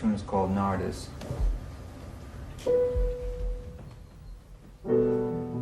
tune is called Nardis.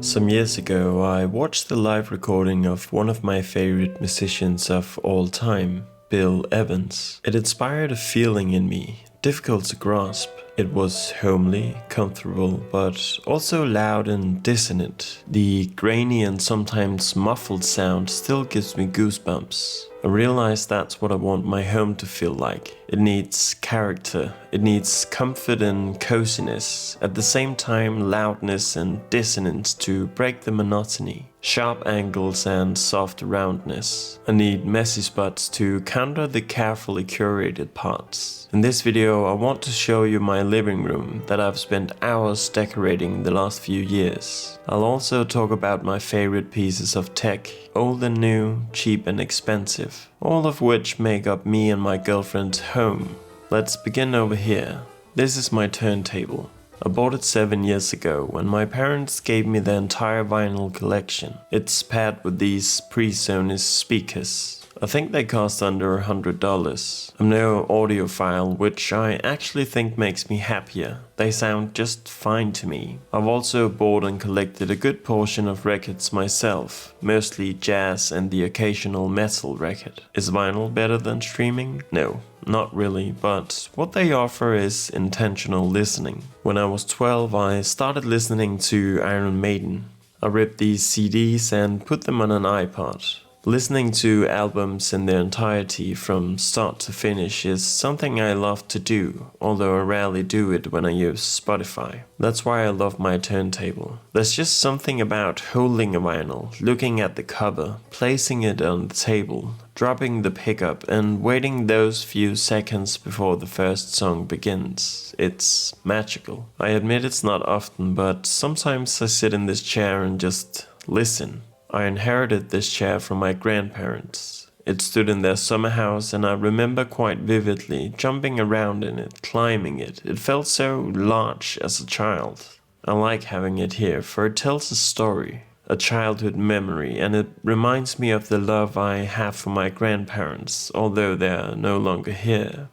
Some years ago, I watched the live recording of one of my favorite musicians of all time, Bill Evans. It inspired a feeling in me, difficult to grasp. It was homely, comfortable, but also loud and dissonant. The grainy and sometimes muffled sound still gives me goosebumps. I realize that's what I want my home to feel like. It needs character, it needs comfort and coziness, at the same time loudness and dissonance to break the monotony. Sharp angles and soft roundness. I need messy spots to counter the carefully curated parts. In this video I want to show you my living room that I've spent hours decorating the last few years. I'll also talk about my favorite pieces of tech, old and new, cheap and expensive, all of which make up me and my girlfriend's home. Let's begin over here. This is my turntable. I bought it 7 years ago when my parents gave me the entire vinyl collection. It's paired with these PreSonus speakers. I think they cost under $100. I'm no audiophile, which I actually think makes me happier. They sound just fine to me. I've also bought and collected a good portion of records myself, mostly jazz and the occasional metal record. Is vinyl better than streaming? No, not really, but what they offer is intentional listening. When I was 12, I started listening to Iron Maiden. I ripped these CDs and put them on an iPod. Listening to albums in their entirety from start to finish is something I love to do, although I rarely do it when I use Spotify. That's why I love my turntable. There's just something about holding a vinyl, looking at the cover, placing it on the table, dropping the pickup and waiting those few seconds before the first song begins. It's magical. I admit it's not often, but sometimes I sit in this chair and just listen. I inherited this chair from my grandparents. It stood in their summer house and I remember quite vividly jumping around in it, climbing it. It felt so large as a child. I like having it here for it tells a story, a childhood memory, and it reminds me of the love I have for my grandparents, although they are no longer here.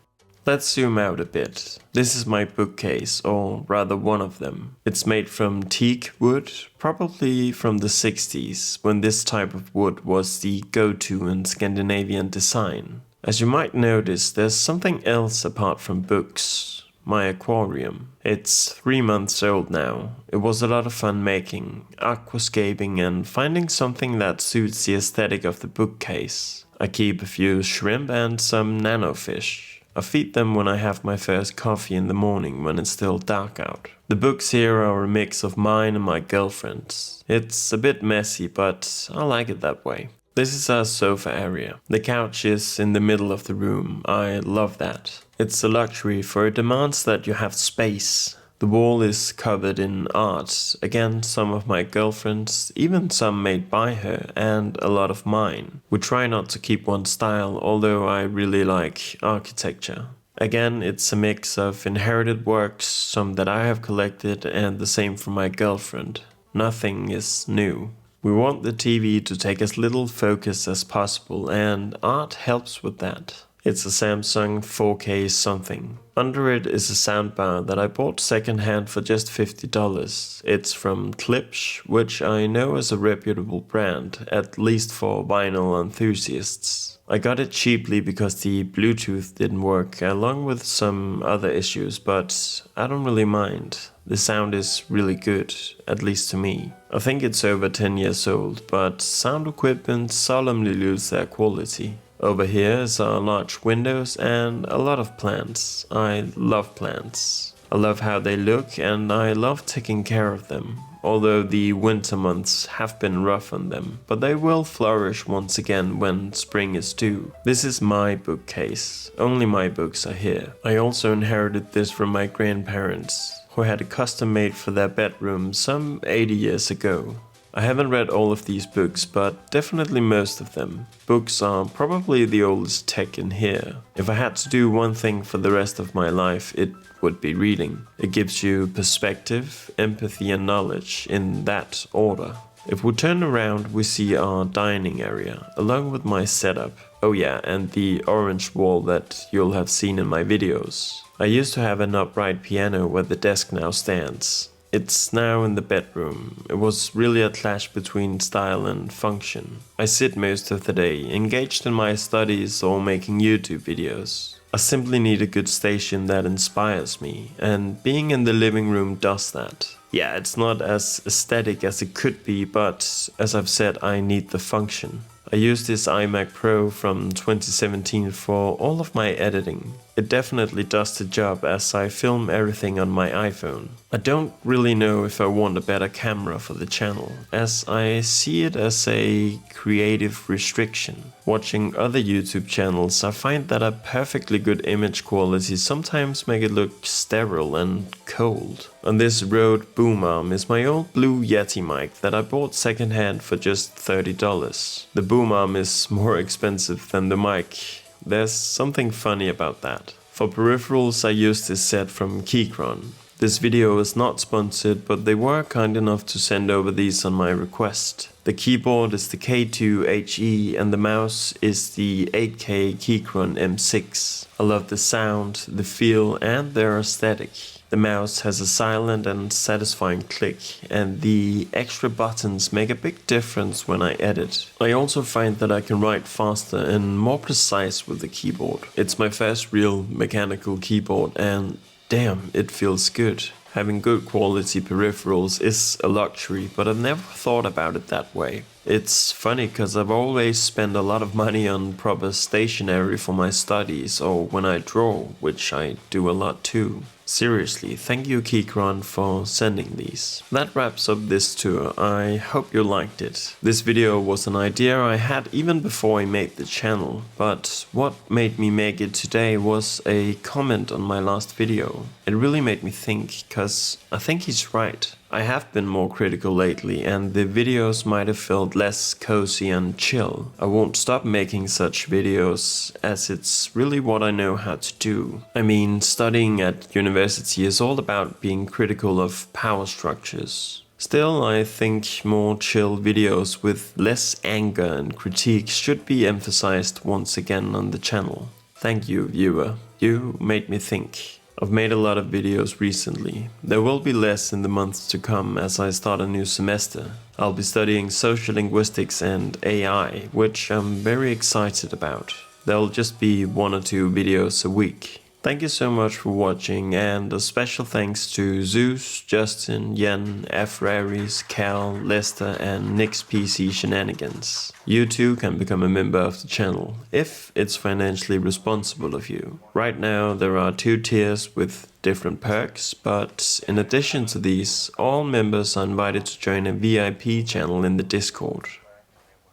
Let's zoom out a bit. This is my bookcase, or rather one of them. It's made from teak wood, probably from the 60s, when this type of wood was the go-to in Scandinavian design. As you might notice, there's something else apart from books. My aquarium. It's 3 months old now. It was a lot of fun making, aquascaping and finding something that suits the aesthetic of the bookcase. I keep a few shrimp and some nanofish. I feed them when I have my first coffee in the morning when it's still dark out. The books here are a mix of mine and my girlfriend's. It's a bit messy, but I like it that way. This is our sofa area. The couch is in the middle of the room. I love that. It's a luxury, for it demands that you have space. The wall is covered in art, again some of my girlfriend's, even some made by her, and a lot of mine. We try not to keep one style, although I really like architecture. Again, it's a mix of inherited works, some that I have collected, and the same for my girlfriend. Nothing is new. We want the TV to take as little focus as possible, and art helps with that. It's a Samsung 4K something. Under it is a soundbar that I bought secondhand for just $50. It's from Klipsch, which I know is a reputable brand, at least for vinyl enthusiasts. I got it cheaply because the Bluetooth didn't work, along with some other issues, but I don't really mind. The sound is really good, at least to me. I think it's over 10 years old, but sound equipment solemnly lose their quality. Over here is our large windows and a lot of plants. I love plants. I love how they look and I love taking care of them. Although the winter months have been rough on them, but they will flourish once again when spring is due. This is my bookcase. Only my books are here. I also inherited this from my grandparents, who had a custom made for their bedroom some 80 years ago. I haven't read all of these books, but definitely most of them. Books are probably the oldest tech in here. If I had to do one thing for the rest of my life, it would be reading. It gives you perspective, empathy and knowledge in that order. If we turn around, we see our dining area, along with my setup. Oh yeah, and the orange wall that you'll have seen in my videos. I used to have an upright piano where the desk now stands. It's now in the bedroom. It was really a clash between style and function. I sit most of the day, engaged in my studies or making YouTube videos. I simply need a good station that inspires me, and being in the living room does that. Yeah, it's not as aesthetic as it could be, but as I've said, I need the function. I use this iMac Pro from 2017 for all of my editing. It definitely does the job as I film everything on my iPhone. I don't really know if I want a better camera for the channel, as I see it as a creative restriction. Watching other YouTube channels, I find that a perfectly good image quality sometimes make it look sterile and cold. On this Rode boom arm is my old blue Yeti mic that I bought secondhand for just $30. The boom arm is more expensive than the mic. There's something funny about that. For peripherals, I used this set from Keychron. This video is not sponsored, but they were kind enough to send over these on my request. The keyboard is the K2HE and the mouse is the 8K Keychron M6. I love the sound, the feel and their aesthetic. The mouse has a silent and satisfying click, and the extra buttons make a big difference when I edit. I also find that I can write faster and more precise with the keyboard. It's my first real mechanical keyboard and damn, it feels good. Having good quality peripherals is a luxury, but I've never thought about it that way. It's funny because I've always spent a lot of money on proper stationery for my studies or when I draw, which I do a lot too. Seriously, thank you Keychron for sending these. That wraps up this tour. I hope you liked it. This video was an idea I had even before I made the channel, but what made me make it today was a comment on my last video. It really made me think, cause I think he's right. I have been more critical lately and the videos might have felt less cozy and chill. I won't stop making such videos as it's really what I know how to do. I mean, studying at university is all about being critical of power structures. Still, I think more chill videos with less anger and critique should be emphasized once again on the channel. Thank you, viewer. You made me think. I've made a lot of videos recently. There will be less in the months to come as I start a new semester. I'll be studying social linguistics and AI, which I'm very excited about. There'll just be 1 or 2 videos a week. Thank you so much for watching, and a special thanks to Zeus, Justin, Yen, Afraries, Cal, Lester and Nick's PC Shenanigans. You too can become a member of the channel, if it's financially responsible of you. Right now there are 2 tiers with different perks, but in addition to these, all members are invited to join a VIP channel in the Discord.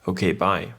Okay, bye.